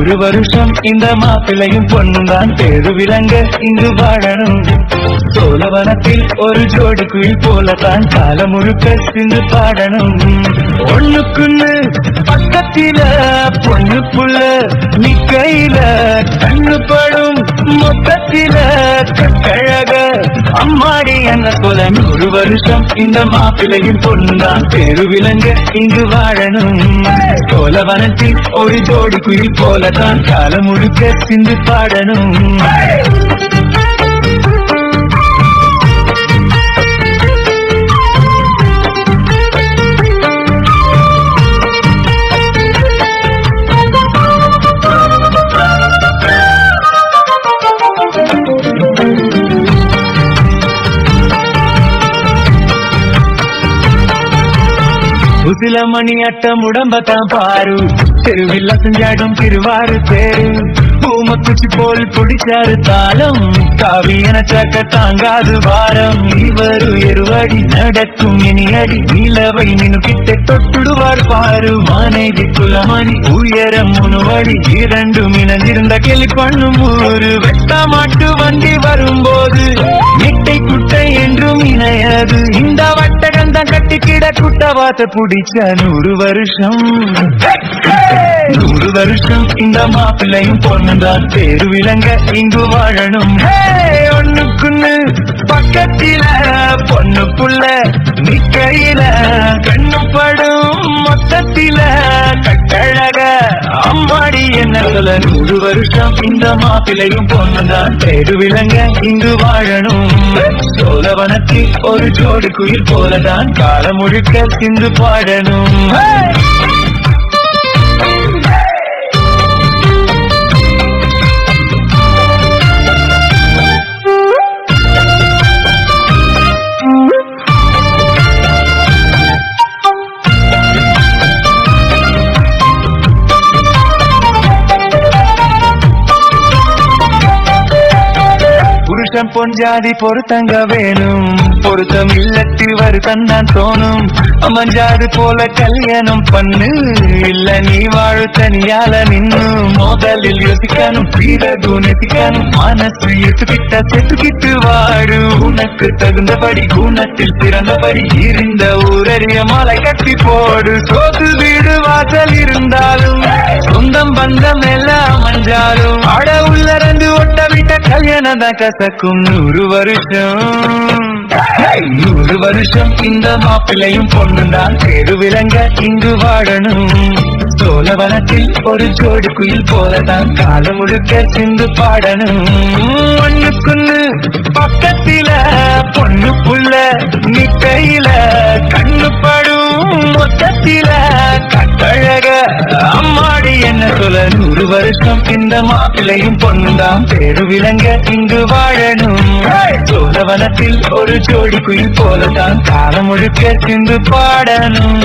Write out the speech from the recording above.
ஒரு வருஷம் இந்த மாப்பிள்ளையும் பொண்ணுதான் பேரு விளங்க இங்கு வாழணும். சோழவனத்தில் ஒரு ஜோடி குயில் போலத்தான் காலம் முழுக்க சிந்து பாடணும். ஒண்ணுக்குன்னு பக்கத்தில பொண்ணு புள்ள நிக்கையில கண்ணுப்படும் மொத்தத்தில கழக அம்மாடி என்ன சொல்ல. ஒரு வருஷம் இந்த மாப்பிள்ளையும் பொண்ணுதான் பேரு விளங்க இங்கு வாழணும். சோழவனத்தில் ஒரு ஜோடி குயில் போலதான் காலம் முழுக்க சிந்து பாடணும். உசில மணி அட்டம் உடம்பத்தான் பாரு தெருவில் செஞ்சாடும் திருவாரு தேரு பூம குச்சி போல் பிடிச்சாரு தாளம் காவி எனச்சாக்க தாங்காது வாரம். இவரு எருவடி நடக்கும் இனி அடி நிலவை நின்னு கிட்ட தொட்டுடுவார் பாரு. மனைவி குலமணி உயரம் முனுவடி இரண்டும் இணைந்திருந்த கிளி பண்ணும் ஊரு. வெட்ட மாட்டு வண்டி வரும்போது நெட்டை குட்டை என்றும் இணையது. இந்த வட்டகம் தான் கட்டி கிட குட்ட வாத்த பிடிச்ச 100 வருஷம் 100 வருஷம் இந்த மாப்பிள்ளையும் பொண்ணுதான் பேரு விளங்க இங்கு வாழணும். ஒண்ணுக்குன்னு பக்கத்தில பொண்ணு புள்ள நிக்கையில கண்ணுப்படும் மொத்தத்தில கட்டழக அம்மாடி என்ன சொல்ல. 100 வருஷம் இந்த மாப்பிள்ளையும் பொண்ணுதான் பேரு விளங்க இங்கு வாழணும். சோழவனத்தில் ஒரு ஜோடி குயில் போலதான் காலம் முழுக்க சிந்து பாடணும். புருஷன் பொஞ்சாதி பொருத்தங்க வேணும். பொருத்தம் இல்லத்தில் வருத்தம் தான் தோணும். அமஞ்சாது போல கல்யாணம் பண்ணு இல்ல நீ வாழு தனியால நின்னு. முதலில் யோசிக்கணும் பிறகு நெசிக்கணும். மனசு எத்துக்கிட்ட செத்துக்கிட்டு வாடு. உனக்கு தகுந்தபடி குணத்தில் பிறந்தபடி இருந்த ஊரறிய மாலை கட்டி போடு. சோத்து வீடு வாசல் இருந்தாலும் சொந்தம் பந்தம் எல்லாம் மஞ்சாலும் அட உள்ளரந்து ஒட்ட விட்ட கல்யாணம் தான் கசக்கும். 100 வருஷம் 100 வருஷம் இந்த மாப்பிள்ளையும் பொண்ணுதான் பேரு விளங்க இங்கு வாழணும். சோழவனத்தில் ஒரு ஜோடி குயில் போலதான் காலம் முழுக்க சிந்து பாடணும். ஒண்ணுக்குன்னு பக்கத்தில பொண்ணு புள்ள நிக்கையில கண்ணுப்படும் மொத்தத்தில கட்டழக அம்மாடி என்ன சொல்ல. 100 வருஷம் இந்த மாப்பிள்ளையும் பொண்ணுதான் பேரு விளங்க இங்கு வாழணும். சோழவனத்தில் ஒரு ஜோடி குயில் போலதான் காலம் முழுக்க சிந்து பாடணும்.